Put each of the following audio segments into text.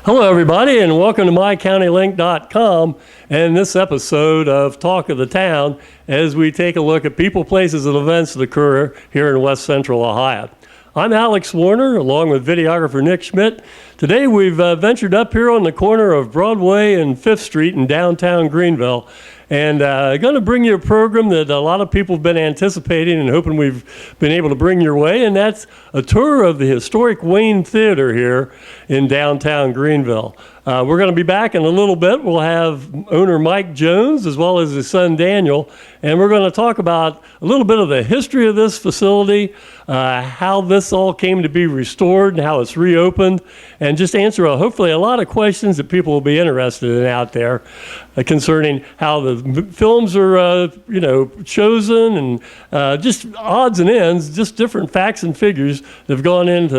Hello, everybody, and welcome to mycountylink.com and this episode of Talk of the Town as we take a look at people, places, and events that occur here in West Central Ohio. I'm Alex Warner, along with videographer Nick Schmidt. Today, we've ventured up here on the corner of Broadway and 5th Street in downtown Greenville, and going to bring you a program that a lot of people have been anticipating and hoping we've been able to bring your way, and that's a tour of the historic Wayne Theater here in downtown Greenville. We're going to be back in a little bit. We'll have owner Mike Jones as well as his son Daniel, and we're going to talk about a little bit of the history of this facility, how this all came to be restored and how it's reopened, and just answer hopefully a lot of questions that people will be interested in out there concerning how the films are chosen, and just odds and ends, just different facts and figures that have gone into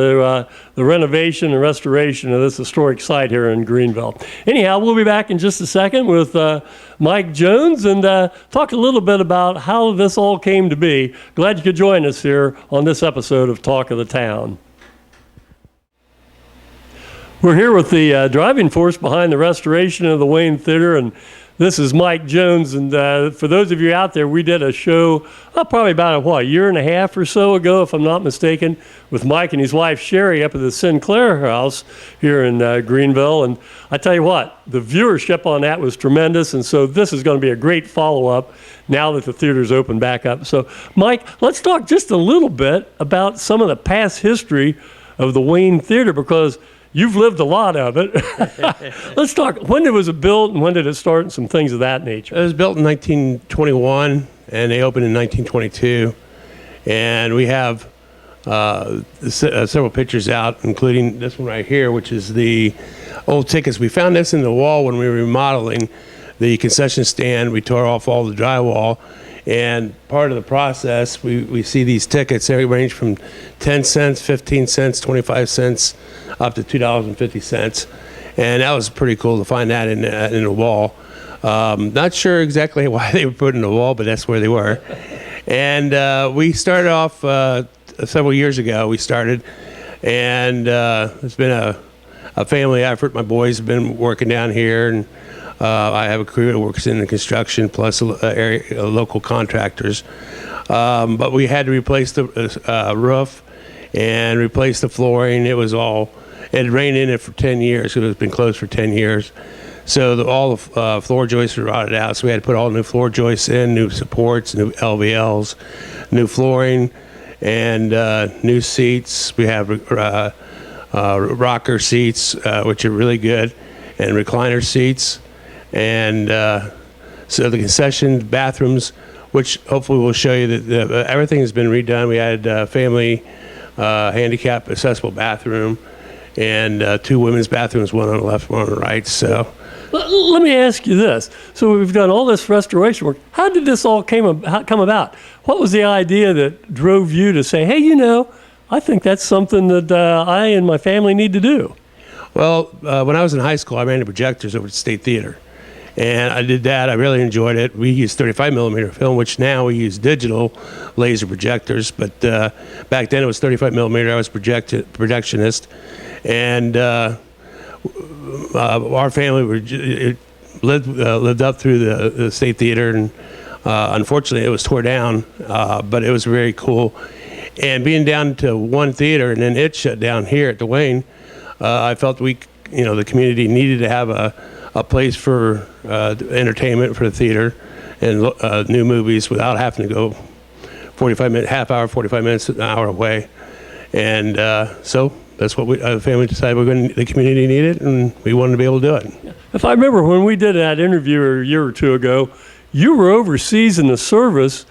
the renovation and restoration of this historic site here in Greenville. Anyhow, we'll be back in just a second with Mike Jones and talk a little bit about how this all came to be. Glad you could join us here on this episode of Talk of the Town. We're here with the driving force behind the restoration of the Wayne Theater, and this is Mike Jones. And for those of you out there, we did a show probably about a year and a half or so ago, if I'm not mistaken, with Mike and his wife Sherry up at the Sinclair House here in Greenville. And I tell you what, the viewership on that was tremendous, and so this is going to be a great follow-up now that the theater's opened back up. So, Mike, let's talk just a little bit about some of the past history of the Wayne Theater, because you've lived a lot of it. Let's talk, when was it built and when did it start and some things of that nature? It was built in 1921 and they opened in 1922. And we have several pictures out, including this one right here, which is the old tickets. We found this in the wall when we were remodeling the concession stand. We tore off all the drywall. And part of the process, we see these tickets. They range from 10 cents, 15 cents, 25 cents, up to $2.50. And that was pretty cool to find that in the wall. Not sure exactly why they were put in the wall, but that's where they were. And we started off several years ago. We started, and it's been a family effort. My boys have been working down here, and I have a crew that works in the construction, plus local contractors. But we had to replace the roof and replace the flooring. It had rained in it for 10 years. It has been closed for 10 years. So all the floor joists were rotted out. So we had to put all new floor joists in, new supports, new LVLs, new flooring, and new seats. We have rocker seats, which are really good, and recliner seats. And so the concession bathrooms, which hopefully will show you that everything has been redone. We had family handicap accessible bathroom and two women's bathrooms, one on the left, one on the right. So let me ask you this. So we've done all this restoration work. How did this all come about? What was the idea that drove you to say, hey, I think that's something that I and my family need to do? Well, when I was in high school, I ran the projectors over at State Theater. And I did that. I really enjoyed it. We used 35 millimeter film, which now we use digital laser projectors. But back then it was 35 millimeter. I was projectionist. And our family lived up through the State Theater. And unfortunately, it was tore down. But it was very cool. And being down to one theater and then it shut down here at the Wayne, I felt the community needed to have a place for entertainment for the theater and new movies without having to go 45 minutes, half hour, 45 minutes, an hour away. And so that's what the family decided the community needed, and we wanted to be able to do it. If I remember when we did that interview a year or two ago, you were overseas in the service,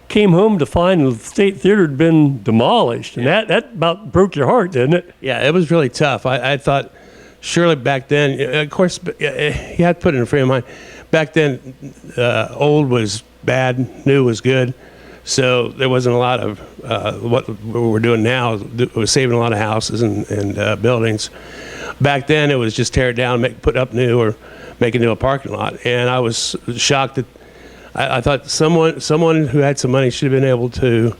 came home to find the State Theater had been demolished, and that about broke your heart, didn't it? Yeah, it was really tough. I thought, surely back then, of course, you had to put it in a frame of mind. Back then, old was bad, new was good. So there wasn't a lot of what we're doing now. We're saving a lot of houses and buildings. Back then, it was just tear it down, put up new, or make into a parking lot. And I was shocked that I thought someone who had some money should have been able to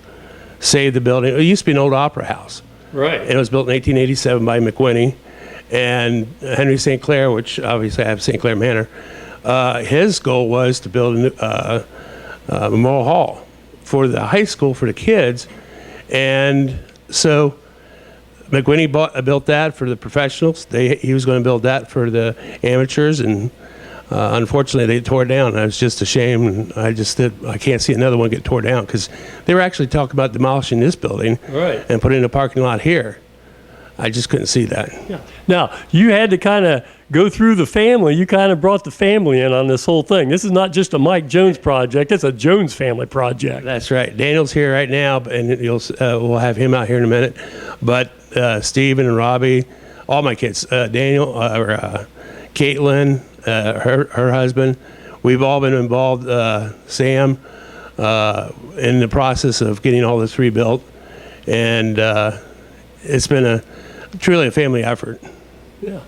save the building. It used to be an old opera house. Right. And it was built in 1887 by McWhinney. And Henry St. Clair, which obviously I have St. Clair Manor, his goal was to build a Memorial Hall for the high school for the kids. And so McWhinney built that for the professionals. He was going to build that for the amateurs, and unfortunately they tore it down. It was just a shame, and I can't see another one get tore down, because they were actually talking about demolishing this building and putting a parking lot here. I just couldn't see that. Yeah. Now, you had to kind of go through the family. You kind of brought the family in on this whole thing. This is not just a Mike Jones project. It's a Jones family project. That's right. Daniel's here right now, and we'll have him out here in a minute. But Steven and Robbie, all my kids, Daniel, Caitlin, her husband, we've all been involved, Sam, in the process of getting all this rebuilt. And it's been truly a family effort. Yeah.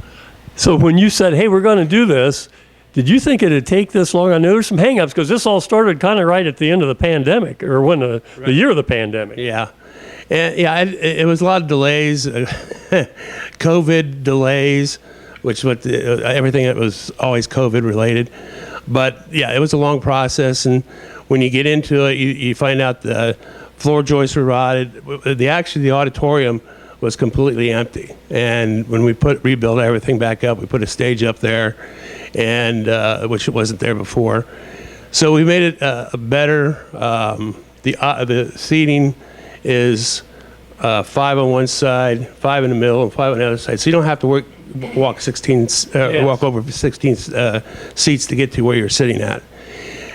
So when you said, hey, we're going to do this, did you think it'd take this long? I know there's some hangups, because this all started kind of right at the end of the pandemic, or when the year of the pandemic. Yeah. And yeah, it was a lot of delays, COVID delays, which everything that was always COVID related. But yeah, it was a long process. And when you get into it, you find out the floor joists were rotted. The auditorium was completely empty, and when we rebuilt everything back up, we put a stage up there, and which wasn't there before. So we made it better. The seating is 5 on one side, 5 in the middle, and 5 on the other side. So you don't have to walk 16, walk over 16 seats to get to where you're sitting at.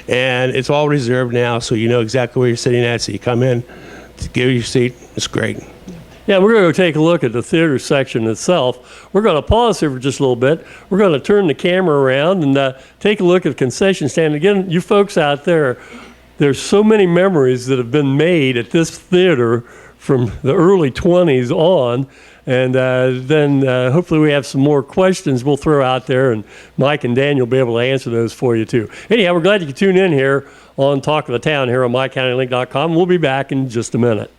And it's all reserved now, so you know exactly where you're sitting at. So you come in, give your seat. It's great. Yeah, we're going to take a look at the theater section itself. We're going to pause here for just a little bit. We're going to turn the camera around and take a look at the concession stand. Again, you folks out there, there's so many memories that have been made at this theater from the early 20s on. And then hopefully we have some more questions we'll throw out there, and Mike and Daniel will be able to answer those for you too. Anyhow, we're glad you could tune in here on Talk of the Town here on mycountylink.com. We'll be back in just a minute.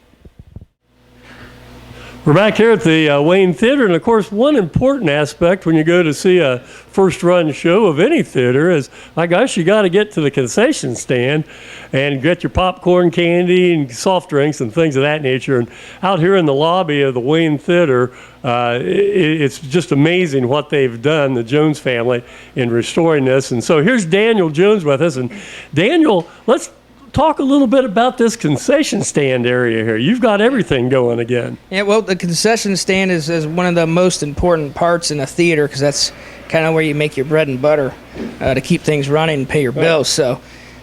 We're back here at the Wayne Theater, and of course, one important aspect when you go to see a first-run show of any theater is, my gosh, you got to get to the concession stand and get your popcorn, candy, and soft drinks and things of that nature. And out here in the lobby of the Wayne Theater, it's just amazing what they've done, the Jones family, in restoring this. And so here's Daniel Jones with us. And Daniel, let's talk a little bit about this concession stand area here. You've got everything going again. Yeah, well, the concession stand is one of the most important parts in a theater, because that's kind of where you make your bread and butter to keep things running and pay your bills. So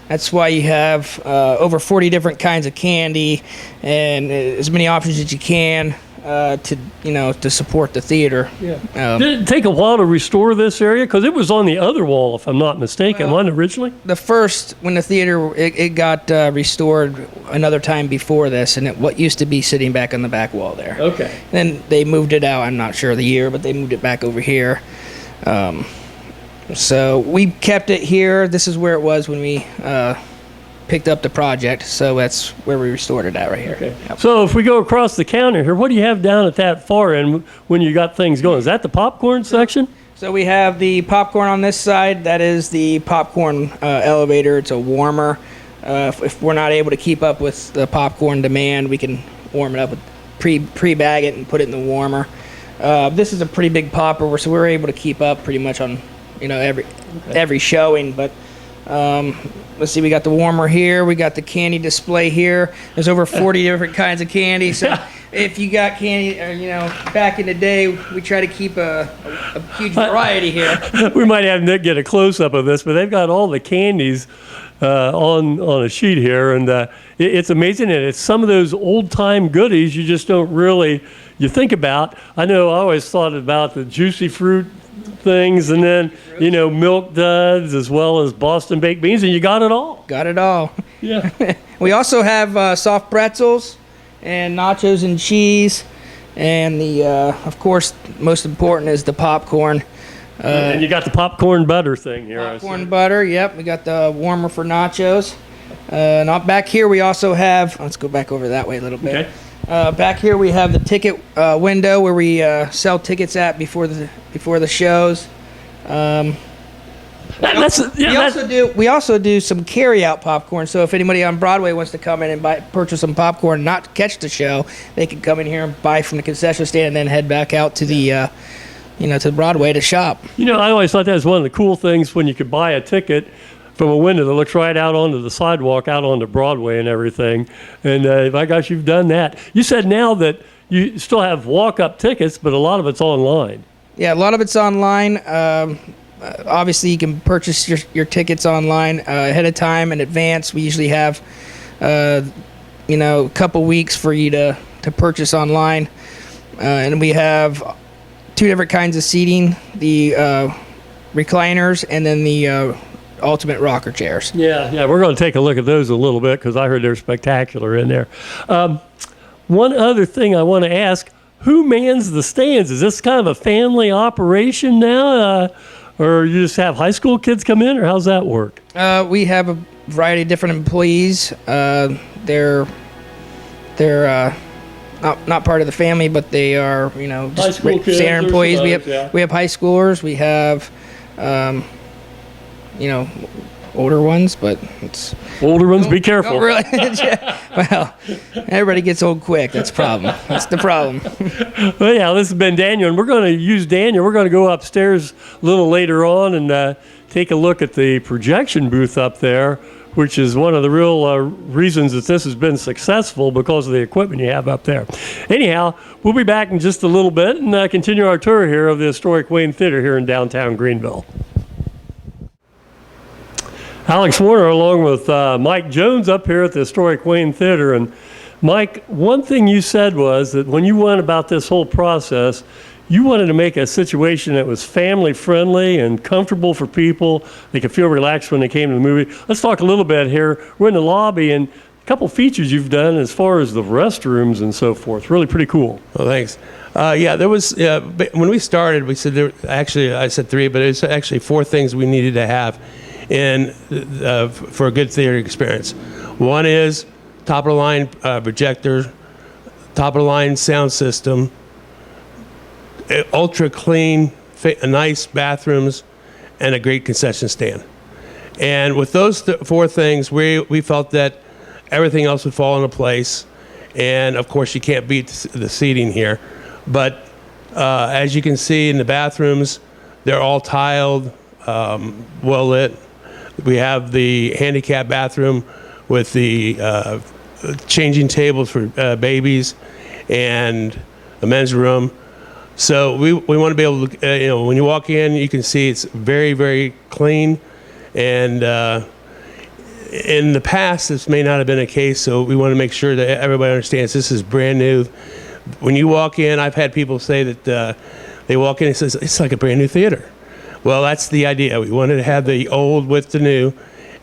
that's why you have over 40 different kinds of candy and as many options as you can to support the theater. Yeah. Did it take a while to restore this area? Because it was on the other wall, if I'm not mistaken, wasn't it originally? When the theater, it got restored another time before this, and what used to be sitting back on the back wall there. Okay. Then they moved it out. I'm not sure the year, but they moved it back over here. So we kept it here. This is where it was when we picked up the project, so that's where we restored it at right here. Okay. Yep. So if we go across the counter here, what do you have down at that far end when you got things going? Is that the popcorn section? So we have the popcorn on this side. That is the popcorn elevator. It's a warmer. If we're not able to keep up with the popcorn demand, we can warm it up with pre-bag it and put it in the warmer. This is a pretty big popper, so we're able to keep up pretty much on every showing. But let's see, we got the warmer here. We got the candy display here. There's over 40 different kinds of candy. So if you got candy, back in the day, we try to keep a huge variety here. We might have Nick get a close-up of this, but they've got all the candies on a sheet here, and it's amazing. And it's some of those old-time goodies you just don't really think about. I know I always thought about the juicy fruit things, and then milk duds, as well as Boston baked beans, and you got it all. Got it all. Yeah. We also have soft pretzels and nachos and cheese, and the of course most important is the popcorn. And you got the popcorn butter thing here. Popcorn butter. Yep. We got the warmer for nachos. Not back here. We also have. Let's go back over that way a little bit. Back here we have the ticket window where we sell tickets at before the shows. We also do some carry-out popcorn. So if anybody on Broadway wants to come in and purchase some popcorn, not to catch the show, they can come in here and buy from the concession stand and then head back out to the to Broadway to shop. I always thought that was one of the cool things when you could buy a ticket from a window that looks right out onto the sidewalk, out onto Broadway and everything. And my gosh, you've done that. You said now that you still have walk-up tickets, but a lot of it's online. Yeah, a lot of it's online. Obviously, you can purchase your tickets online ahead of time in advance. We usually have, a couple weeks for you to purchase online. And we have 2 different kinds of seating, the recliners and then the ultimate rocker chairs. Yeah, we're going to take a look at those a little bit because I heard they're spectacular in there. One other thing I want to ask, who mans the stands? Is this kind of a family operation now? Or you just have high school kids come in, or how's that work? We have a variety of different employees. They're not part of the family, but they are, just standard employees. We have high schoolers. We have, older ones, but it's older ones. Be careful. Really, well, everybody gets old quick. That's the problem. That's the problem. Well, yeah, this has been Daniel, and we're going to use Daniel. We're going to go upstairs a little later on and take a look at the projection booth up there, which is one of the real reasons that this has been successful because of the equipment you have up there. Anyhow, we'll be back in just a little bit and continue our tour here of the historic Wayne Theater here in downtown Greenville. Alex Warner along with Mike Jones up here at the historic Wayne Theater. And Mike, one thing you said was that when you went about this whole process, you wanted to make a situation that was family friendly and comfortable for people. They could feel relaxed when they came to the movie. Let's talk a little bit here. We're in the lobby, and a couple features you've done as far as the restrooms and so forth. Really pretty cool. Well, thanks. There was, when we started, we said, I said 3, but it's actually 4 things we needed to have for a good theater experience. One is top-of-the-line projector, top-of-the-line sound system, ultra clean, nice bathrooms, and a great concession stand. And with those 4 things, we felt that everything else would fall into place. And of course, you can't beat the seating here. But as you can see in the bathrooms, they're all tiled, well lit. We have the handicap bathroom with the changing tables for babies and a men's room. So we want to be able to, when you walk in, you can see it's very, very clean. And in the past, this may not have been a case, so we want to make sure that everybody understands this is brand new. When you walk in, I've had people say that they walk in and says, it's like a brand new theater. Well, that's the idea. We wanted to have the old with the new,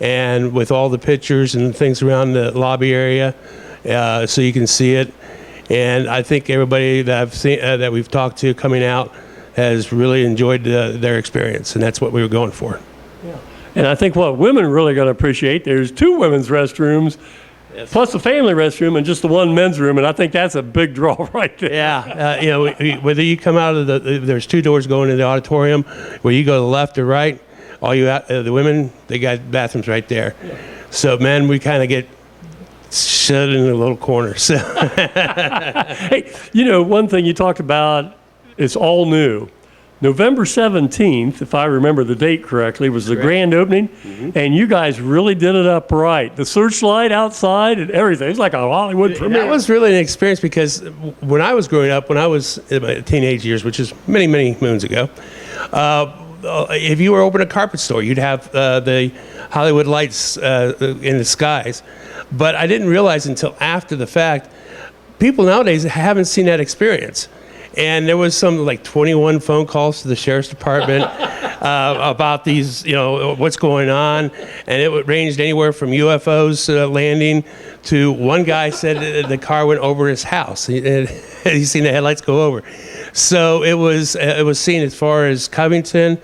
and with all the pictures and things around the lobby area, so you can see it. And I think everybody that I've seen, that we've talked to coming out, has really enjoyed their experience, and that's what we were going for. Yeah. And I think what women are really going to appreciate, there's 2 women's restrooms, plus a family restroom and just the 1 men's room, and I think that's a big draw right there. Yeah, whether you come out of there's 2 doors going to the auditorium, where you go to the left or right, the women, they got bathrooms right there. Yeah. So men, we kind of get shut in a little corner. So. Hey, one thing you talked about, it's all new. November 17th, if I remember the date correctly, was the grand opening, and you guys really did it up right. The searchlight outside and everything. It's like a Hollywood premiere. That was really an experience because when I was growing up, when I was in my teenage years, which is many, many moons ago, if you were open a carpet store, you'd have the Hollywood lights in the skies. But I didn't realize until after the fact, people nowadays haven't seen that experience. And there was some 21 phone calls to the sheriff's department about these, what's going on. And it ranged anywhere from UFOs landing to one guy said the car went over his house. He's seen the headlights go over. So it was seen as far as Covington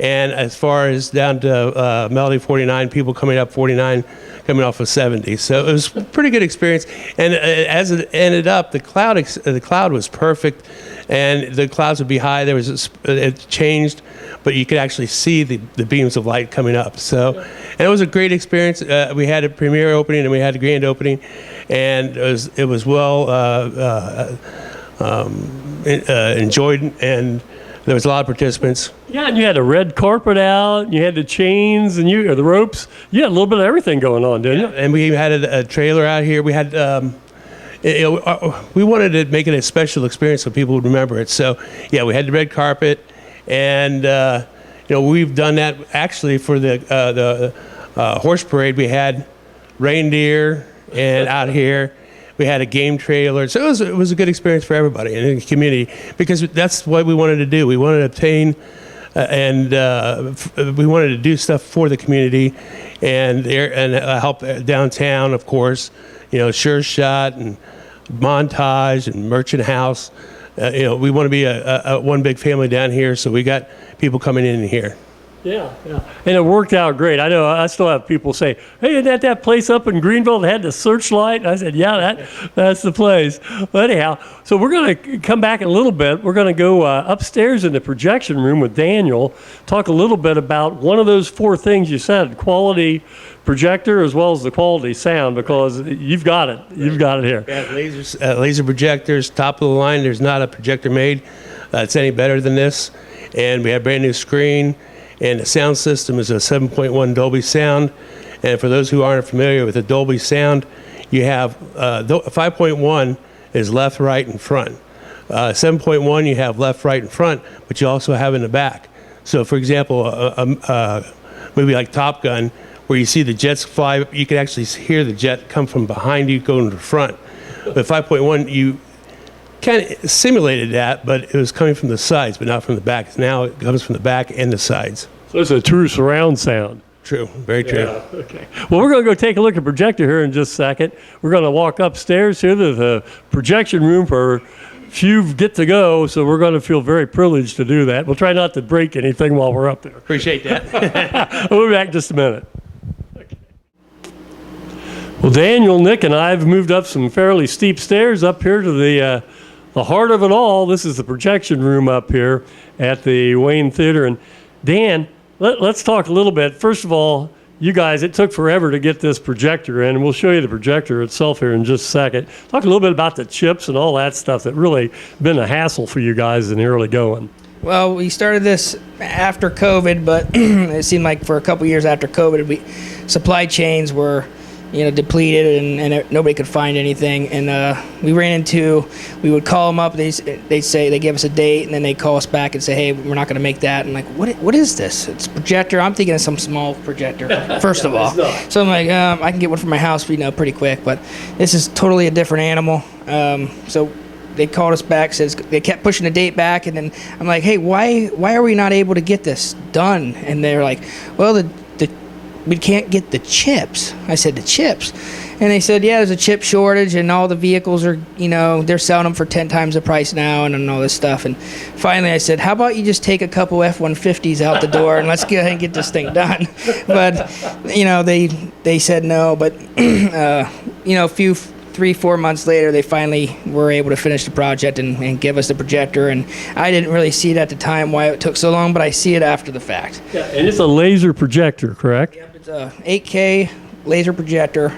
and as far as down to Melody 49, people coming up 49 coming off of 70. So it was a pretty good experience. And as it ended up, the cloud was perfect, and the clouds would be high. It changed, but you could actually see the beams of light coming up. So, and it was a great experience. We had a premiere opening and we had a grand opening, and it was well enjoyed, and there was a lot of participants. Yeah, and you had a red carpet out, and you had the chains and or the ropes. You had a little bit of everything going on, didn't you? And we had a trailer out here. We had we wanted to make it a special experience so people would remember it. So yeah, we had the red carpet, and we've done that actually for the horse parade. We had reindeer and out here. We had a game trailer, so it was a good experience for everybody in the community, because that's what we wanted to do. We wanted to obtain and we wanted to do stuff for the community and help downtown, of course. Sure Shot and Montage and Merchant House. We want to be a one big family down here, so we got people coming in here. Yeah, and it worked out great. I know I still have people say, "Hey, isn't that place up in Greenville that had the searchlight?" And I said, "Yeah, that's the place." But anyhow, so we're going to come back a little bit. We're going to go upstairs in the projection room with Daniel, talk a little bit about one of those four things you said: quality projector as well as the quality sound, because you've got it. You've got it here. Yeah, laser projectors, top of the line. There's not a projector made that's any better than this, and we have a brand new screen. And the sound system is a 7.1 Dolby sound. And for those who aren't familiar with the Dolby sound, you have 5.1 is left, right, and front. 7.1 you have left, right, and front, but you also have in the back. So, for example, a movie like Top Gun, where you see the jets fly, you can actually hear the jet come from behind you going to the front. But 5.1, you kind of simulated that, but it was coming from the sides, but not from the back. Now it comes from the back and the sides. So it's a true surround sound. True, very true. Yeah, okay. Well, we're going to go take a look at projector here in just a second. We're going to walk upstairs here to the projection room for few get to go, so we're going to feel very privileged to do that. We'll try not to break anything while we're up there. Appreciate that. We'll be back in just a minute. Okay. Well, Daniel, Nick, and I have moved up some fairly steep stairs up here to the heart of it all. This is the projection room up here at the Wayne Theater. And Dan, let's talk a little bit. First of all, you guys, it took forever to get this projector in, and we'll show you the projector itself here in just a second. Talk a little bit about the chips and all that stuff that really been a hassle for you guys in the early going. Well, we started this after COVID, but it seemed like for a couple years after COVID, supply chains were depleted, and nobody could find anything. And we would call them up. They give us a date, and then they call us back and say, "Hey, we're not going to make that." And like, what is this? It's a projector. I'm thinking of some small projector, first of all. So I'm like, I can get one for my house, pretty quick. But this is totally a different animal. So they called us back. Says they kept pushing the date back, and then I'm like, "Hey, why are we not able to get this done?" And they're like, "Well, we can't get the chips." I said, "The chips?" And they said, "Yeah, there's a chip shortage, and all the vehicles are, they're selling them for 10 times the price now, and all this stuff." And finally I said, "How about you just take a couple F-150s out the door, and let's go ahead and get this thing done?" But, they said no. But, a few 3-4 months later, they finally were able to finish the project and give us the projector. And I didn't really see it at the time why it took so long, but I see it after the fact. Yeah, and it's a laser projector, correct? Yep, it's a 8K laser projector.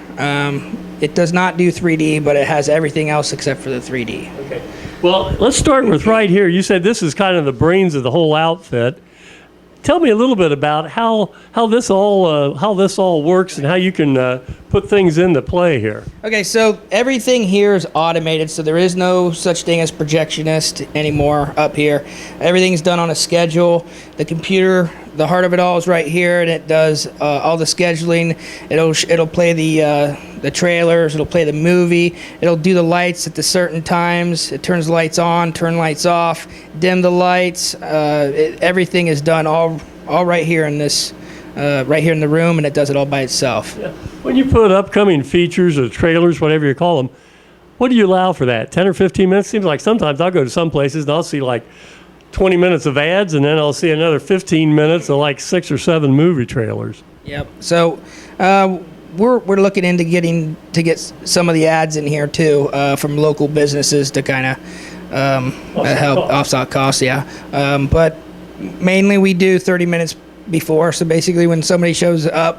It does not do 3D, but it has everything else except for the 3D. Okay. Well, let's start with right here. You said this is kind of the brains of the whole outfit. Tell me a little bit about how this all works and how you can put things into play here. Okay, so everything here is automated, so there is no such thing as projectionist anymore up here. Everything's done on a schedule. The computer, the heart of it all, is right here, and it does all the scheduling. It'll play the trailers. It'll play the movie. It'll do the lights at the certain times. It turns the lights on, turn lights off, dim the lights. Everything is done all right here in this. Right here in the room, and it does it all by itself. Yeah. When you put upcoming features or trailers, whatever you call them, what do you allow for that? 10 or 15 minutes? Seems like sometimes I'll go to some places and I'll see like 20 minutes of ads, and then I'll see another 15 minutes of like 6 or 7 movie trailers. Yep. So we're looking into get some of the ads in here too from local businesses to kind of help offset costs. Yeah, but mainly we do 30 minutes before. So basically, when somebody shows up,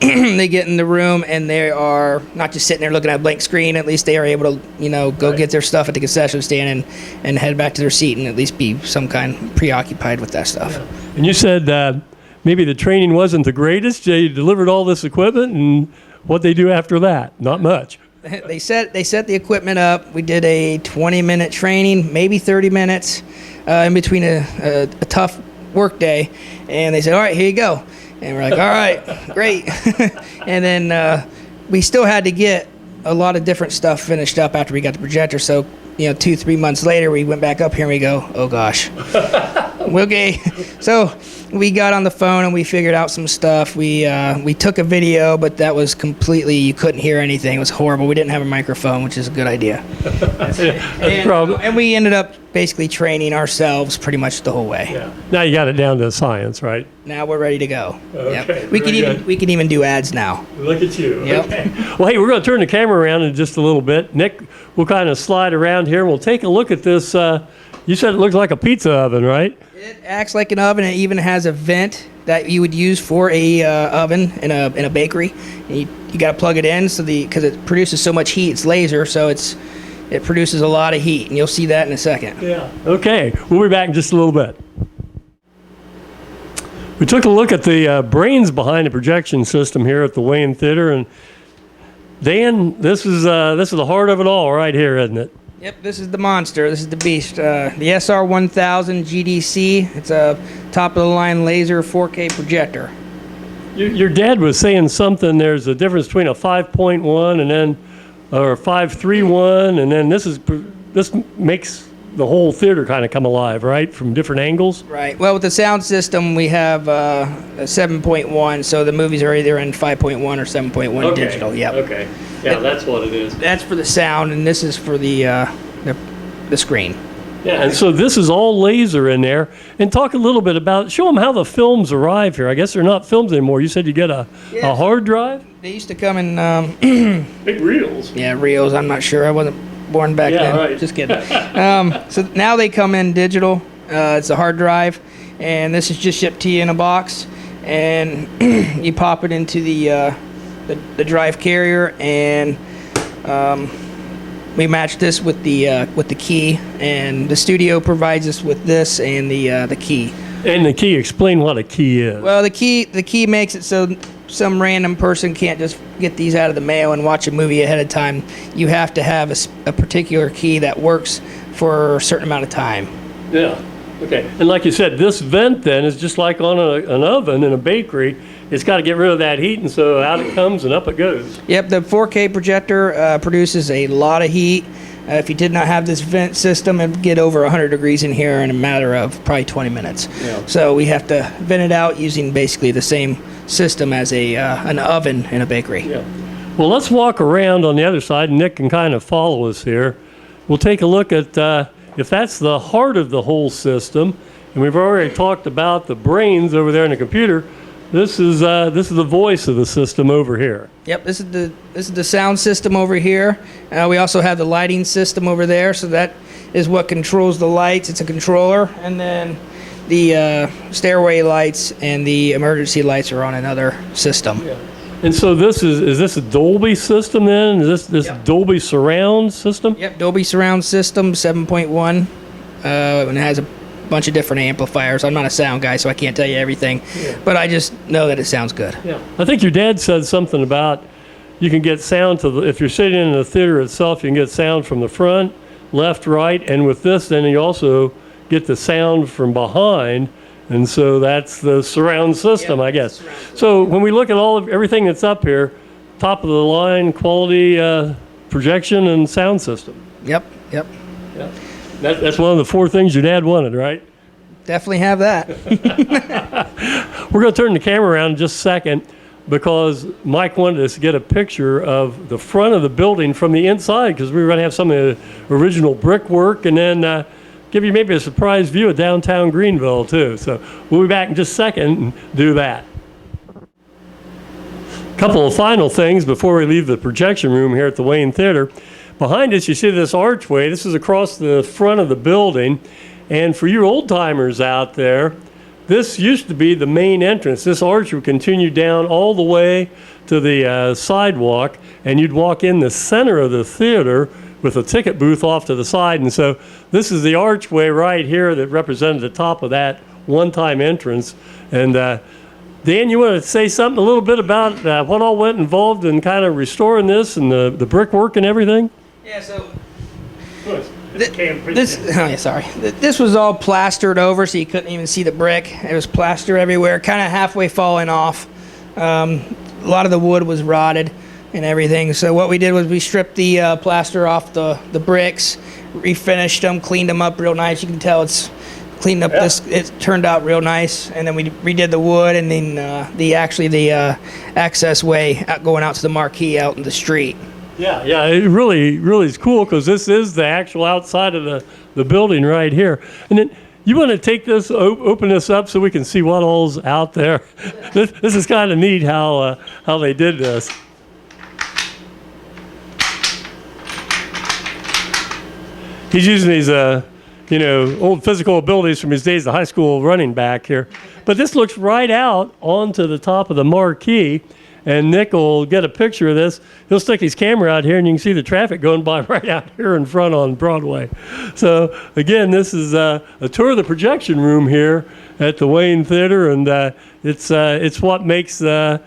they get in the room and they are not just sitting there looking at a blank screen. At least they are able to, go get their stuff at the concession stand and head back to their seat and at least be some kind preoccupied with that stuff. Yeah. And you said maybe the training wasn't the greatest. They delivered all this equipment, and what they do after that? Not much. They set the equipment up. We did a 20-minute training, maybe 30 minutes in between a tough work day, and they said, "All right, here you go." And we're like, "All right, great." And then we still had to get a lot of different stuff finished up after we got the projector. So 2-3 months later, we went back up here and we go, "Oh gosh." Okay, so we got on the phone and we figured out some stuff. We took a video, but that was completely, you couldn't hear anything. It was horrible. We didn't have a microphone, which is a good idea. And we ended up basically training ourselves pretty much the whole way. Yeah. Now you got it down to science, right? Now we're ready to go. Okay, Yep. We can even do ads now. Look at you. Yep. Okay. Well, hey, we're going to turn the camera around in just a little bit. Nick, we'll kind of slide around here. We'll take a look at this. You said it looks like a pizza oven, right? It acts like an oven. It even has a vent that you would use for a oven in a bakery. And you got to plug it in because it produces so much heat. It's laser, so it produces a lot of heat, and you'll see that in a second. Yeah. Okay. We'll be back in just a little bit. We took a look at the brains behind the projection system here at the Wayne Theater, and Dan, this is the heart of it all right here, isn't it? Yep, this is the monster. This is the beast. The SR1000 GDC. It's a top-of-the-line laser 4K projector. Your dad was saying something. There's a difference between a 5.1 and then or 5.31, and then this makes the whole theater kind of come alive, right, from different angles. Right. Well, with the sound system, we have a 7.1, so the movies are either in 5.1 or 7.1 digital. Yep. Okay. Yeah, that's what it is. That's for the sound, and this is for the screen. Yeah, and so this is all laser in there. And talk a little bit about, show them how the films arrive here. I guess they're not films anymore. You said you get a hard drive? They used to come in... big reels. Yeah, reels. I'm not sure. I wasn't born back then. Right. Just kidding. So now they come in digital. It's a hard drive, and this is just shipped to you in a box. And you pop it into the drive carrier, and... we match this with the key, and the studio provides us with this and the key. And the key, explain what a key is. Well, the key makes it so some random person can't just get these out of the mail and watch a movie ahead of time. You have to have a particular key that works for a certain amount of time. Yeah. Okay. And like you said, this vent then is just like on an oven in a bakery. It's got to get rid of that heat, and so out it comes and up it goes. Yep, the 4K projector produces a lot of heat. If you did not have this vent system, it would get over 100 degrees in here in a matter of probably 20 minutes. Yeah. So we have to vent it out using basically the same system as an oven in a bakery. Yeah. Well, let's walk around on the other side, and Nick can kind of follow us here. We'll take a look at if that's the heart of the whole system, and we've already talked about the brains over there in the computer. This is the voice of the system over here. Yep, this is the sound system over here. We also have the lighting system over there, so that is what controls the lights. It's a controller, and then the stairway lights and the emergency lights are on another system. Yeah. And so this is this a Dolby system then? Is this Dolby surround system? Yep, Dolby surround system 7.1, and it has a bunch of different amplifiers. I'm not a sound guy, so I can't tell you everything, but I just know that it sounds good. Yeah, I think your dad said something about you can get sound if you're sitting in the theater itself, you can get sound from the front, left, right, and with this, then you also get the sound from behind, and so that's the surround system, I guess. So when we look at everything that's up here, top of the line quality projection and sound system. Yep. Yeah. That's one of the 4 things your dad wanted, right? Definitely have that. We're going to turn the camera around in just a second because Mike wanted us to get a picture of the front of the building from the inside because we were going to have some of the original brickwork and then give you maybe a surprise view of downtown Greenville, too. So we'll be back in just a second and do that. Couple of final things before we leave the projection room here at the Wayne Theater. Behind us, you see this archway. This is across the front of the building. And for you old timers out there, this used to be the main entrance. This arch would continue down all the way to the sidewalk, and you'd walk in the center of the theater with a ticket booth off to the side. And so this is the archway right here that represented the top of that one-time entrance. And Dan, you want to say something a little bit about what all went involved in kind of restoring this and the brickwork and everything? Yeah, so this was all plastered over, so you couldn't even see the brick. It was plaster everywhere, kind of halfway falling off. A lot of the wood was rotted and everything. So what we did was we stripped the plaster off the bricks, refinished them, cleaned them up real nice. You can tell it's cleaned up. It turned out real nice. And then we redid the wood, and then the access way going out to the marquee out in the street. Yeah, it really is cool because this is the actual outside of the building right here. And then you want to take this, open this up so we can see what all's out there. This is kind of neat how they did this. He's using these, old physical abilities from his days as a high school running back here. But this looks right out onto the top of the marquee. And Nick will get a picture of this. He'll stick his camera out here, and you can see the traffic going by right out here in front on Broadway. So, again, this is a tour of the projection room here at the Wayne Theater, and it's what makes the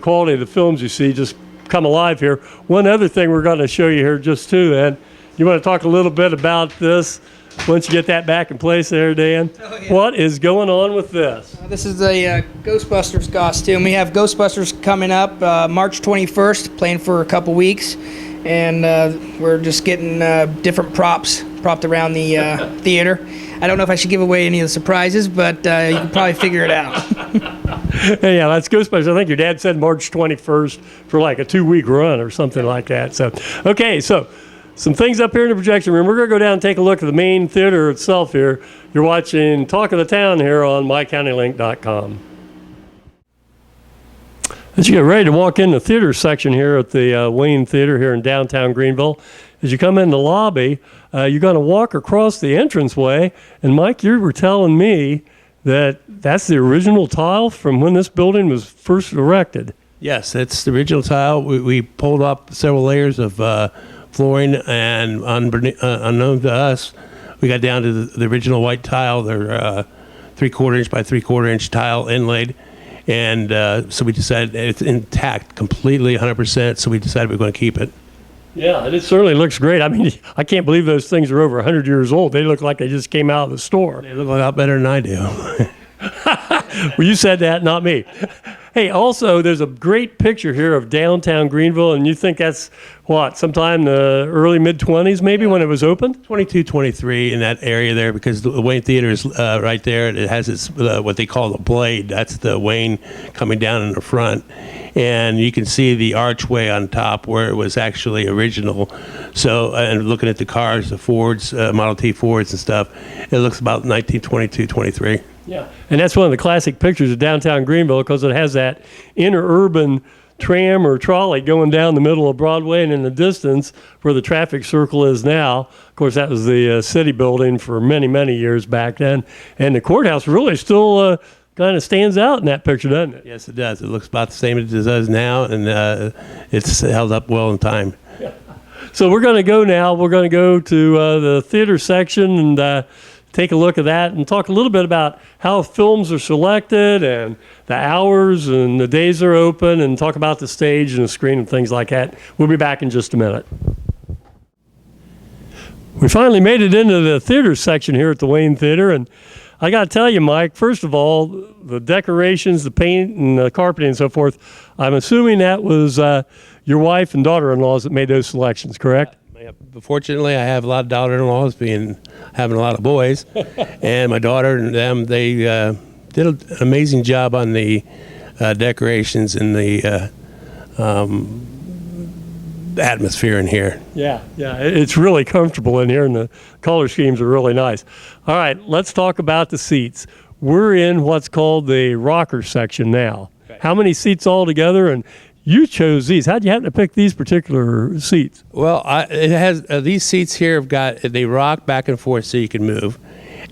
quality of the films you see just come alive here. One other thing we're going to show you here just too, Ed. You want to talk a little bit about this? Once you get that back in place there, Dan, What is going on with this? This is the Ghostbusters costume. We have Ghostbusters coming up March 21st, playing for a couple weeks, and we're just getting different props propped around the theater. I don't know if I should give away any of the surprises, but you can probably figure it out. Yeah, that's Ghostbusters. I think your dad said March 21st for like a 2-week run or something like that. So, okay, so some things up here in the projection room. We're going to go down and take a look at the main theater itself here. You're watching Talk of the Town here on mycountylink.com. As you get ready to walk in the theater section here at the Wayne Theater here in downtown Greenville, as you come in the lobby, you're going to walk across the entranceway. And Mike, you were telling me that that's the original tile from when this building was first erected. Yes, that's the original tile. We pulled up several layers of flooring, and unknown to us, we got down to the original white tile. They're 3/4 inch by 3/4 inch tile inlaid, and so we decided it's intact, completely 100%. So we decided we're going to keep it. Yeah, it certainly looks great. I mean, I can't believe those things are over 100 years old. They look like they just came out of the store. They look a lot better than I do. Well, you said that, not me. Hey, also, there's a great picture here of downtown Greenville, and you think that's, sometime in the early, mid-20s maybe when it was opened? 22, 23 in that area there, because the Wayne Theater is right there. It has its what they call the blade. That's the Wayne coming down in the front. And you can see the archway on top where it was actually original. So, and looking at the cars, the Fords, Model T Fords and stuff, it looks about 1922, 23. Yeah, and that's one of the classic pictures of downtown Greenville because it has that interurban tram or trolley going down the middle of Broadway, and in the distance where the traffic circle is now. Of course, that was the city building for many, many years back then. And the courthouse really still kind of stands out in that picture, doesn't it? Yes, it does. It looks about the same as it does now, and it's held up well in time. Yeah. So we're going to go now. We're going to go to the theater section and take a look at that and talk a little bit about how films are selected and the hours and the days they're open, and talk about the stage and the screen and things like that. We'll be back in just a minute. We finally made it into the theater section here at the Wayne Theater, and I got to tell you, Mike, first of all, the decorations, the paint, and the carpeting and so forth, I'm assuming that was your wife and daughter-in-laws that made those selections, correct? Yeah. Fortunately, I have a lot of daughter-in-laws, having a lot of boys, and my daughter and them, they did an amazing job on the decorations and the atmosphere in here. Yeah, it's really comfortable in here, and the color schemes are really nice. All right, let's talk about the seats. We're in what's called the rocker section now. Okay. How many seats altogether? And you chose these. How'd you happen to pick these particular seats? Well, it has these seats here they rock back and forth so you can move,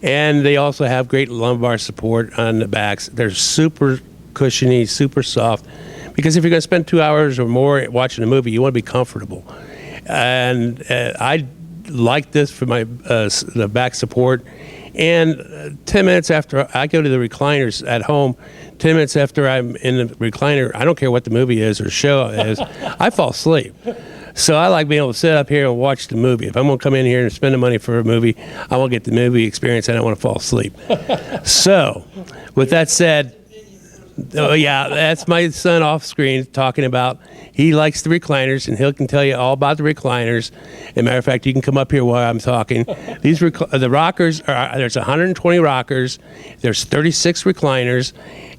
and they also have great lumbar support on the backs. They're super cushiony, super soft, because if you're going to spend 2 hours or more watching a movie, you want to be comfortable. And I like this for my the back support. And 10 minutes after I go to the recliners at home, 10 minutes after I'm in the recliner, I don't care what the movie is or show is, I fall asleep. So I like being able to sit up here and watch the movie. If I'm going to come in here and spend the money for a movie, I want to get the movie experience. I don't want to fall asleep. So with that said, oh yeah, that's my son off screen talking about. He likes the recliners, and he can tell you all about the recliners. As a matter of fact, you can come up here while I'm talking. The rockers there's 120 rockers. There's 36 recliners,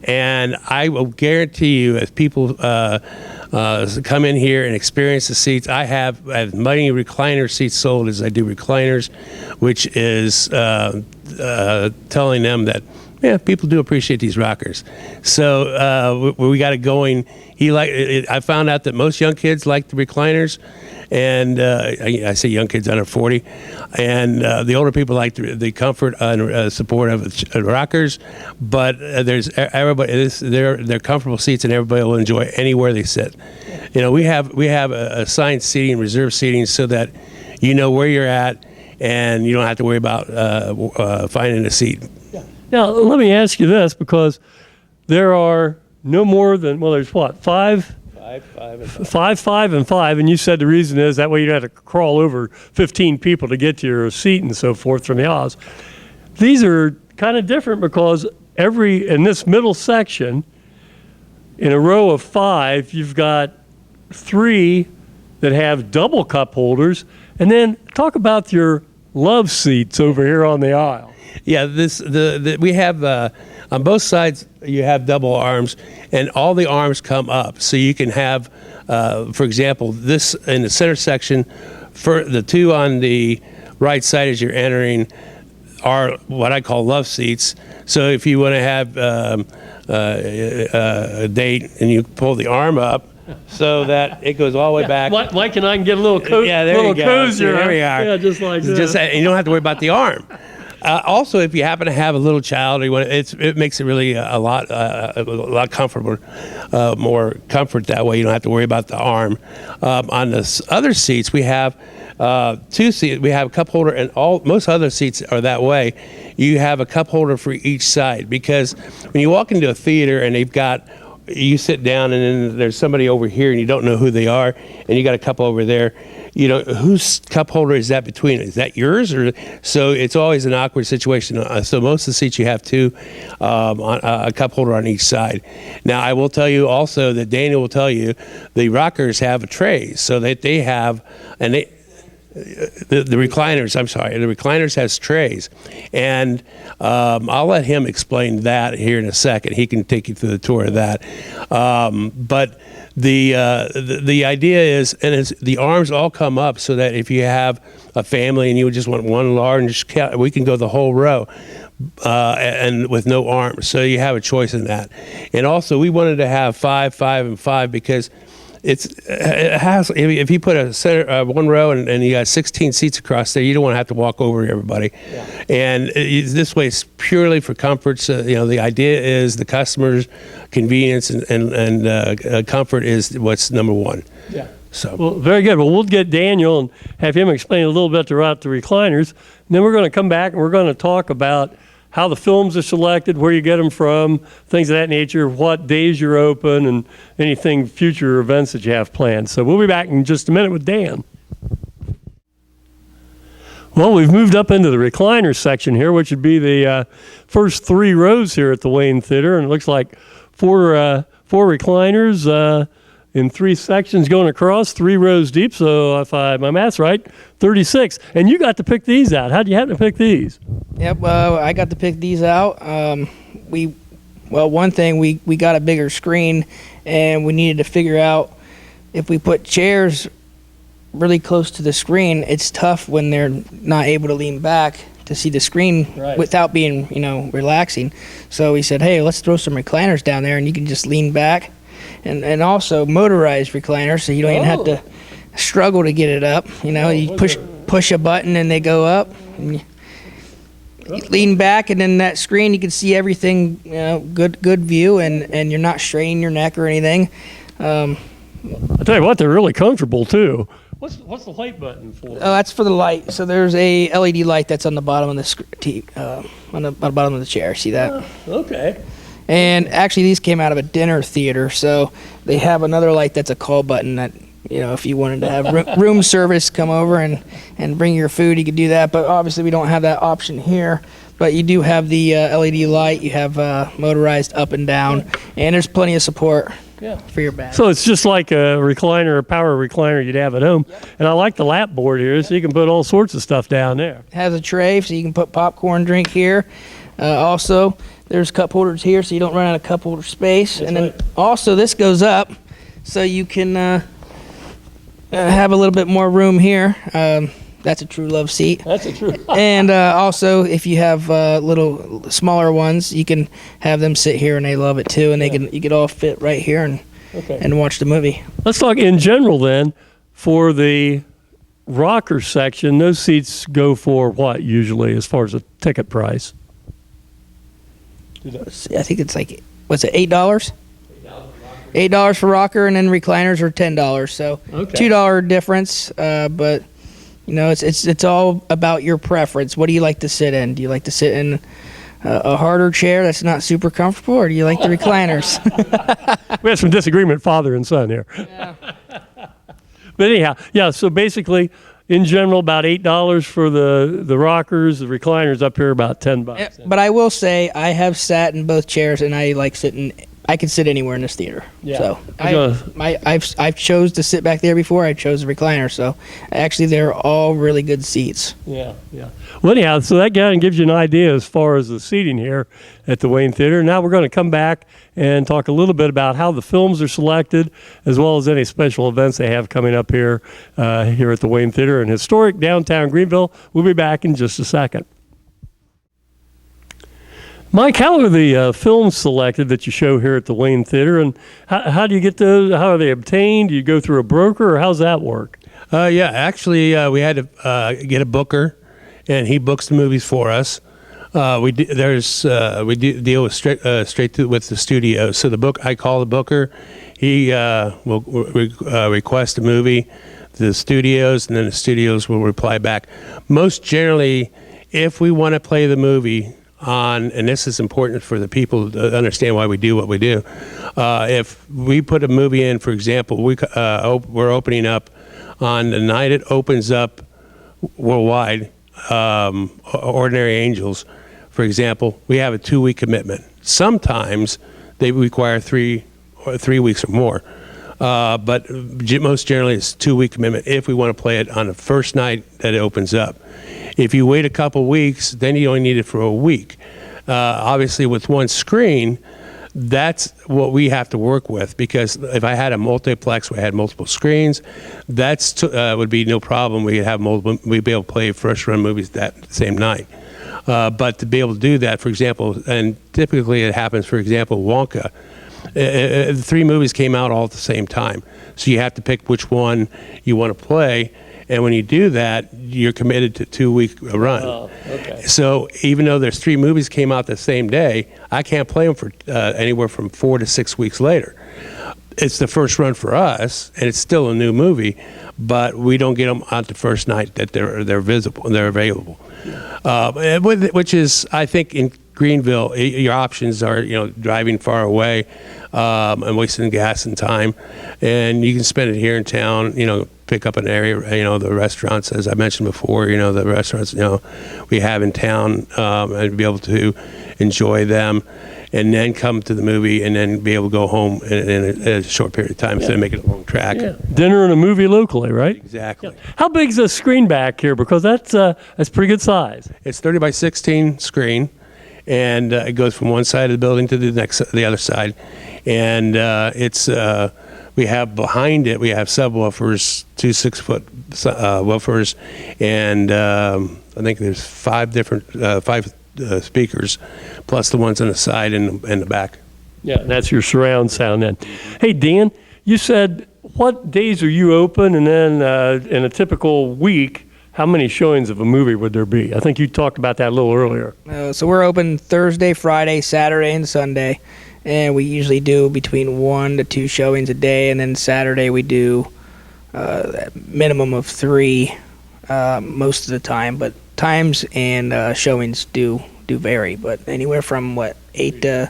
and I will guarantee you, as people come in here and experience the seats, I have as many recliner seats sold as I do recliners, which is telling them that. Yeah, people do appreciate these rockers. So we got it going. I found out that most young kids like the recliners, and I say young kids under 40, and the older people like the comfort and support of rockers. But there's everybody. They're comfortable seats, and everybody will enjoy anywhere they sit. You know, we have assigned seating, reserved seating, so that you know where you're at, and you don't have to worry about finding a seat. Now, let me ask you this, because there are no more than, well, there's what, five, and five, and you said the reason is that way you had to crawl over 15 people to get to your seat and so forth from the aisles. These are kind of different because in this middle section, in a row of 5, you've got 3 that have double cup holders, and then talk about your love seats over here on the aisle. Yeah, we have on both sides you have double arms, and all the arms come up, so you can have, for example, this in the center section. For the 2 on the right side as you're entering are what I call love seats. So if you want to have a date, and you pull the arm up so that it goes all the way back. Mike and I can get a little cozier. There we are. Yeah, just like that. And you don't have to worry about the arm. Also, if you happen to have a little child, it makes it really a lot comfortable, more comfort that way. You don't have to worry about the arm. On the other seats, we have 2 seats. We have a cup holder, and most other seats are that way. You have a cup holder for each side, because when you walk into a theater and you sit down, and then there's somebody over here, and you don't know who they are, and you got a cup over there. You know, whose cup holder is that between? Is that yours? So it's always an awkward situation. So most of the seats you have 2, a cup holder on each side. Now, I will tell you also that Daniel will tell you the rockers have trays, so that they have, and the recliners, the recliners has trays, and I'll let him explain that here in a second. He can take you through the tour of that. But the idea is, and the arms all come up, so that if you have a family and you just want one large, we can go the whole row. And with no arms, so you have a choice in that. And also, we wanted to have 5, 5, and 5 because it has. If you put a center one row and you got 16 seats across there, you don't want to have to walk over everybody. Yeah. And this way, it's purely for comfort. So, the idea is the customer's convenience and comfort is what's number one. Yeah. So. Well, very good. Well, we'll get Daniel and have him explain a little bit about the recliners. And then we're going to come back and we're going to talk about how the films are selected, where you get them from, things of that nature, what days you're open, and anything future events that you have planned. So we'll be back in just a minute with Dan. Well, we've moved up into the recliner section here, which would be the first 3 rows here at the Wayne Theater, and it looks like four recliners in 3 sections going across, 3 rows deep. So if my math's right, 36. And you got to pick these out. How'd you happen to pick these? Yep, I got to pick these out. One thing, we got a bigger screen, and we needed to figure out if we put chairs really close to the screen, it's tough when they're not able to lean back to see the screen without being, relaxing. So we said, hey, let's throw some recliners down there, and you can just lean back. and also motorized recliners, so you don't even have to struggle to get it up. You push a button and they go up. And you lean back, and then that screen you can see everything. Good view, and you're not straining your neck or anything. I tell you what, they're really comfortable too. What's the light button for? Oh, that's for the light. So there's a LED light that's on the bottom of the on the bottom of the chair. See that? Okay. And actually, these came out of a dinner theater, so they have another light that's a call button that, if you wanted to have room service come over and bring your food, you could do that. But obviously, we don't have that option here. But you do have the LED light. You have motorized up and down, and there's plenty of support for your back. So it's just like a recliner, a power recliner you'd have at home. Yep. And I like the lap board here, so you can put all sorts of stuff down there. It has a tray, so you can put popcorn, drink here. Also, there's cup holders here, so you don't run out of cup holder space. That's and then also, this goes up, so you can have a little bit more room here. That's a true love seat. That's a true. And also, if you have little smaller ones, you can have them sit here, and they love it too. And you could all fit right here and watch the movie. Let's talk in general then. For the rocker section, those seats go for what usually, as far as the ticket price? I think it's like, what's it, $8? $8 for rocker, and then recliners are $10. So $2 difference, but. It's all about your preference. What do you like to sit in? Do you like to sit in a harder chair that's not super comfortable, or do you like the recliners? We have some disagreement, father and son here. Yeah. But anyhow, so basically, in general, about $8 for the rockers, the recliners up here about $10. Yeah, but I will say, I have sat in both chairs, and I like sitting. I can sit anywhere in this theater. Yeah. So I've chose to sit back there before. I chose the recliner. So actually, they're all really good seats. Yeah. Well, anyhow, so that kind of gives you an idea as far as the seating here at the Wayne Theater. Now we're going to come back and talk a little bit about how the films are selected, as well as any special events they have coming up here at the Wayne Theater in historic downtown Greenville. We'll be back in just a second. Mike, how are the films selected that you show here at the Wayne Theater, and how do you get those? How are they obtained? Do you go through a broker, or how's that work? Actually, we had to get a booker, and he books the movies for us. We deal with straight with the studio. So I call the booker. He will request a movie to the studios, and then the studios will reply back. Most generally, if we want to play the movie and this is important for the people to understand why we do what we do. If we put a movie in, for example, we're opening up on the night it opens up worldwide, Ordinary Angels, for example, we have a 2-week commitment. Sometimes they require 3 weeks or more. But most generally it's a 2-week commitment if we want to play it on the first night that it opens up. If you wait a couple weeks, then you only need it for a week. Obviously, with one screen, that's what we have to work with, because if I had a multiplex where I had multiple screens, that's would be no problem. We'd be able to play first-run movies that same night. But to be able to do that, for example, and typically it happens, for example, Wonka, 3 movies came out all at the same time. So you have to pick which one you want to play. And when you do that, you're committed to 2-week run. Oh, okay. So even though there's 3 movies came out the same day, I can't play them for anywhere from 4 to 6 weeks later. It's the first run for us, and it's still a new movie, but we don't get them on the first night that they're visible and they're available. Which is, I think, in Greenville, your options are, driving far away and wasting gas and time, and you can spend it here in town. Pick up an area. The restaurants, as I mentioned before. The restaurants, we have in town, and be able to enjoy them, and then come to the movie, and then be able to go home in a short period of time instead of making a long track. Yeah. Dinner and a movie locally, right? Exactly. Yeah. How big's the screen back here? Because that's pretty good size. It's 30 by 16 screen. And it goes from one side of the building to the other side, and we have behind it, we have subwoofers, 2 6-foot woofers, and I think there's 5 different speakers, plus the ones on the side and the back. Yeah, that's your surround sound then. Hey, Dan, you said, what days are you open? And then in a typical week, how many showings of a movie would there be? I think you talked about that a little earlier. So we're open Thursday, Friday, Saturday, and Sunday. And we usually do between 1 to 2 showings a day. And then Saturday we do a minimum of 3 most of the time. But times and showings do vary. But anywhere from, 3 to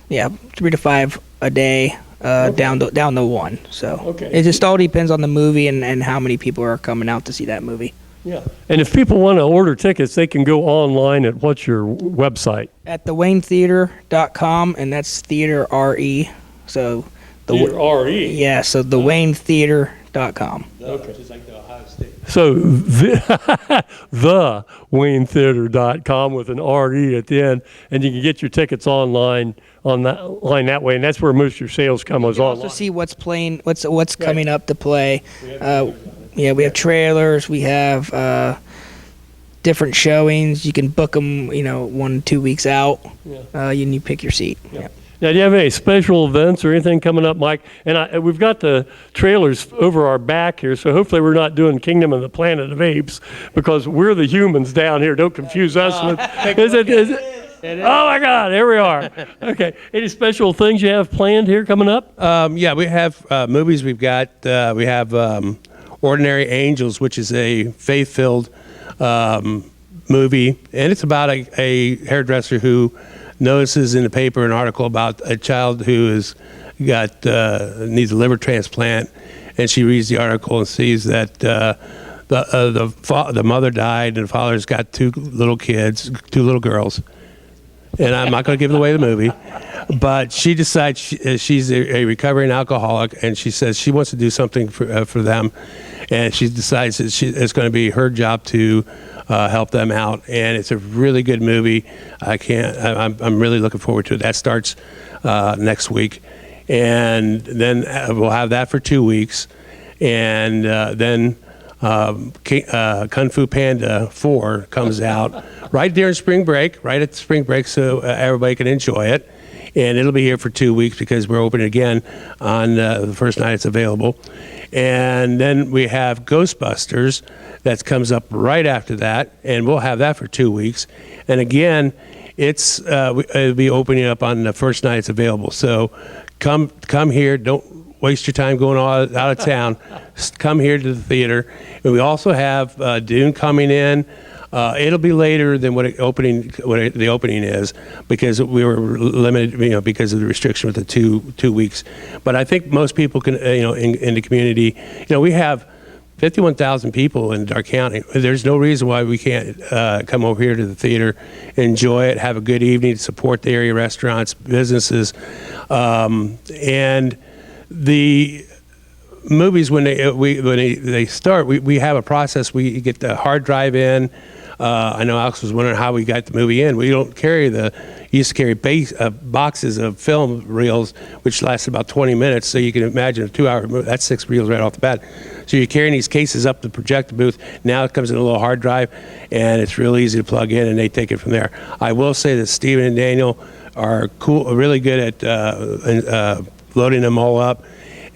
5 a day. Down to 1. So Okay. it just all depends on the movie and how many people are coming out to see that movie. Yeah. And if people want to order tickets, they can go online at what's your website? At thewaynetheater.com, and that's theater RE. So RE. yeah, so thewaynetheater.com. Okay. Just like the Ohio State. So the WayneTheater.com with an RE at the end, and you can get your tickets online that way, and that's where most of your sales come is online. Also see what's playing, what's coming up to play. We have trailers. We have different showings. You can book them, 1 2 weeks out. Yeah. You pick your seat. Yeah. Now, do you have any special events or anything coming up, Mike? And we've got the trailers over our back here, so hopefully we're not doing Kingdom of the Planet of Apes, because we're the humans down here. Don't confuse us with... Is it? Oh, my God, here we are. Okay. Any special things you have planned here coming up? Yeah, we have movies. We have Ordinary Angels, which is a faith-filled movie, and it's about a hairdresser who notices in the paper an article about a child who needs a liver transplant, and she reads the article and sees that the mother died and the father's got 2 little kids, 2 little girls. And I'm not going to give away the movie, but she decides she's a recovering alcoholic, and she says she wants to do something for them, and she decides that it's going to be her job to help them out. And it's a really good movie. I'm really looking forward to it. That starts next week, and then we'll have that for 2 weeks, and then Kung Fu Panda 4 comes out right during spring break, right at spring break, so everybody can enjoy it. And it'll be here for 2 weeks because we're opening again on the first night it's available. And then we have Ghostbusters that comes up right after that, and we'll have that for 2 weeks. And again, it'll be opening up on the first night it's available. So come here. Don't waste your time going out of town. Come here to the theater. And we also have Dune coming in. It'll be later than what the opening is, because we were limited, because of the restriction with the two weeks. But I think most people can, in the community, we have 51,000 people in Dark County. There's no reason why we can't come over here to the theater, enjoy it, have a good evening, support the area restaurants, businesses, and the movies when they start. We have a process. We get the hard drive in. I know Alex was wondering how we got the movie in. We don't carry used to carry boxes of film reels, which last about 20 minutes. So you can imagine a 2-hour movie. That's 6 reels right off the bat. So you're carrying these cases up the projector booth. Now it comes in a little hard drive, and it's real easy to plug in, and they take it from there. I will say that Stephen and Daniel are really good at loading them all up.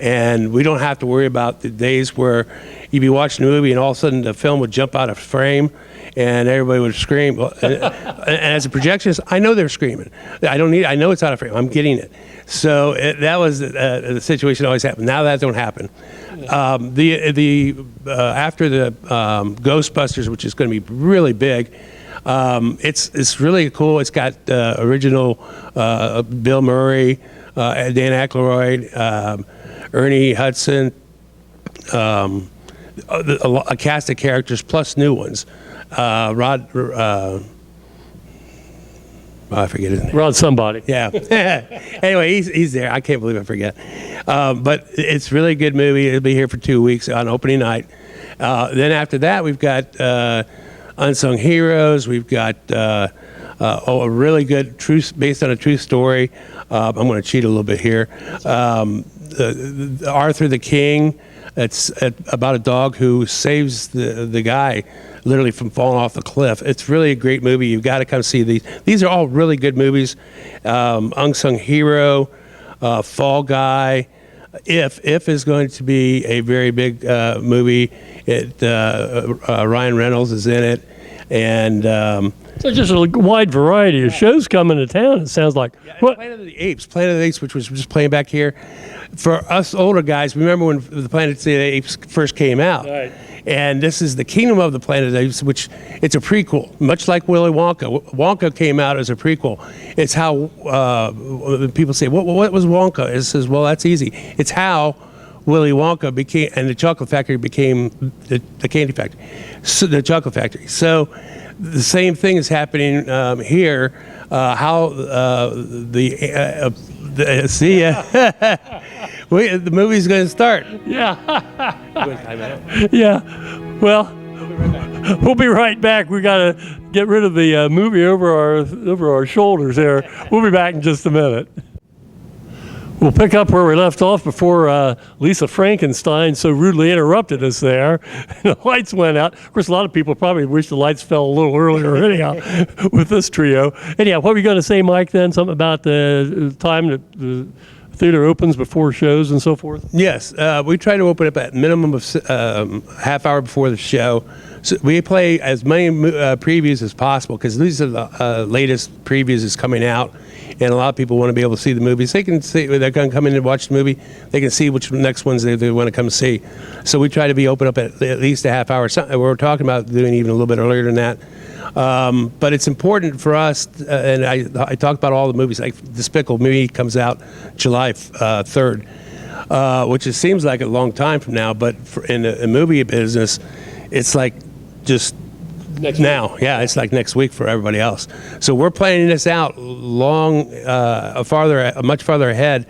And we don't have to worry about the days where you'd be watching a movie and all of a sudden the film would jump out of frame and everybody would scream. And as a projectionist, I know they're screaming. I know it's out of frame. I'm getting it. So that was the situation that always happened. Now that don't happen. After the Ghostbusters, which is going to be really big, it's really cool. It's got original Bill Murray, Dan Aykroyd, Ernie Hudson, a cast of characters plus new ones. I forget his name. Rod somebody. Yeah. Anyway, he's there. I can't believe I forget. But it's a really good movie. It'll be here for 2 weeks on opening night. Then after that, we've got Unsung Heroes. We've got a really good based on a true story. I'm going to cheat a little bit here. Arthur the King, It's about a dog who saves the guy literally from falling off the cliff. It's really a great movie. You've got to come see these. These are all really good movies. Unsung Hero, Fall Guy. If is going to be a very big movie. Ryan Reynolds is in it, and So just a wide variety of shows coming to town. It sounds like. What? Planet of the Apes, which was just playing back here. For us older guys, remember when the Planet of the Apes first came out? Right. And this is the Kingdom of the Planet of the Apes, which it's a prequel, much like Willy Wonka. Wonka came out as a prequel. It's how people say, what was Wonka? It says, well, that's easy. It's how Willy Wonka became, and the chocolate factory became the candy factory, so the chocolate factory. So the same thing is happening here. See ya. The movie's going to start. Yeah. Yeah. Well, we'll be right back. We got to get rid of the movie over our shoulders there. We'll be back in just a minute. We'll pick up where we left off before Lisa Frankenstein so rudely interrupted us there. The lights went out. Of course, a lot of people probably wish the lights fell a little earlier anyhow with this trio. Anyhow, what were you going to say, Mike, then? Something about the time that the theater opens before shows and so forth? Yes. We try to open up at minimum of half hour before the show. So we play as many previews as possible because these are the latest previews that's coming out. And a lot of people want to be able to see the movies. They can see, they're going to come in and watch the movie. They can see which next ones they want to come see. So we try to be open up at least a half hour. We're talking about doing even a little bit earlier than that. But it's important for us, and I talked about all the movies. Like Despicable Me comes out July 3rd, which it seems like a long time from now. But in the movie business, it's like just next now. Yeah, it's like next week for everybody else. So we're planning this out much farther ahead,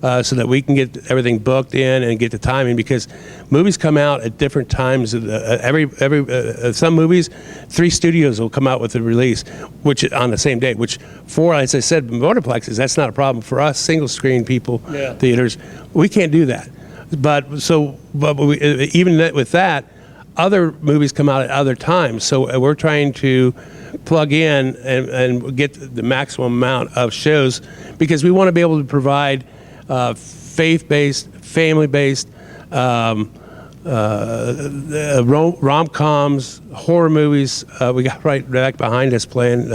so that we can get everything booked in and get the timing, because movies come out at different times. Some movies, 3 studios will come out with the release, which on the same day. Which for, as I said, motorplexes, that's not a problem for us. Single screen people, theaters, we can't do that. But even with that. Other movies come out at other times, so we're trying to plug in and get the maximum amount of shows, because we want to be able to provide faith-based, family-based, rom-coms, horror movies. We got right back behind us playing,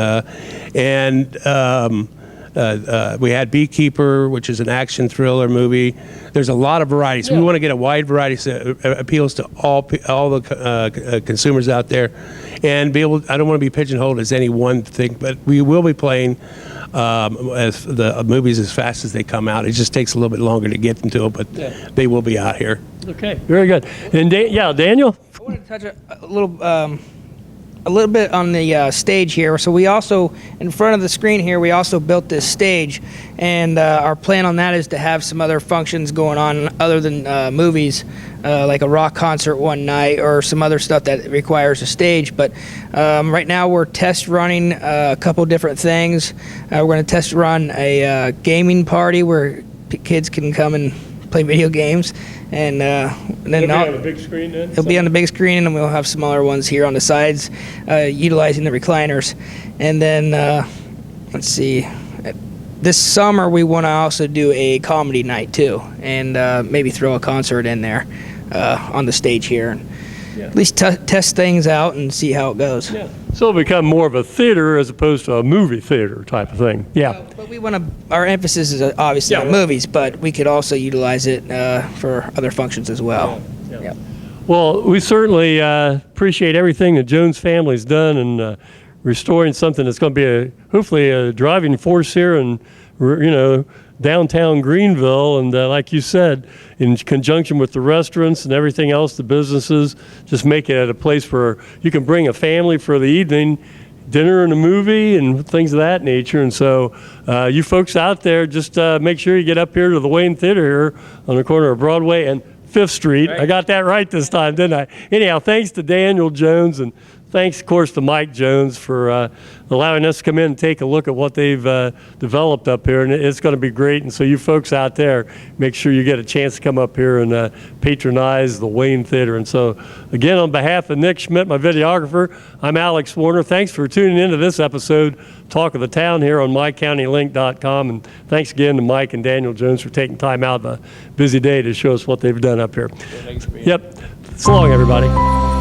we had Beekeeper, which is an action thriller movie. There's a lot of varieties. We want to get a wide variety so it appeals to all the consumers out there, and be able. I don't want to be pigeonholed as any one thing, but we will be playing as the movies as fast as they come out. It just takes a little bit longer to get into it, but they will be out here. Okay, very good. And Daniel? I want to touch a little bit on the stage here. So we also, in front of the screen here, we also built this stage, and our plan on that is to have some other functions going on other than movies, like a rock concert one night or some other stuff that requires a stage. But right now we're test running a couple different things. We're going to test run a gaming party where kids can come and play video games, and then It'll be on the big screen then? It'll be on the big screen, and we'll have some other ones here on the sides, utilizing the recliners. And then let's see, this summer we want to also do a comedy night too, and maybe throw a concert in there on the stage here, and at least test things out and see how it goes. Yeah. So it'll become more of a theater as opposed to a movie theater type of thing. Yeah. But we want to. Our emphasis is obviously on movies, but we could also utilize it for other functions as well. Yeah. Well, we certainly appreciate everything the Jones family's done in restoring something that's going to be hopefully a driving force here in downtown Greenville, and like you said, in conjunction with the restaurants and everything else, the businesses, just make it a place where you can bring a family for the evening, dinner and a movie and things of that nature. And so you folks out there, just make sure you get up here to the Wayne Theater here on the corner of Broadway and 5th Street. Right. I got that right this time, didn't I? Anyhow, thanks to Daniel Jones and thanks, of course, to Mike Jones for allowing us to come in and take a look at what they've developed up here. And it's going to be great. And so you folks out there, make sure you get a chance to come up here and patronize the Wayne Theater. And so, again, on behalf of Nick Schmidt, my videographer, I'm Alex Warner. Thanks for tuning into this episode, Talk of the Town, here on mycountylink.com. And thanks again to Mike and Daniel Jones for taking time out of a busy day to show us what they've done up here. Thanks for being Yep. So long, everybody.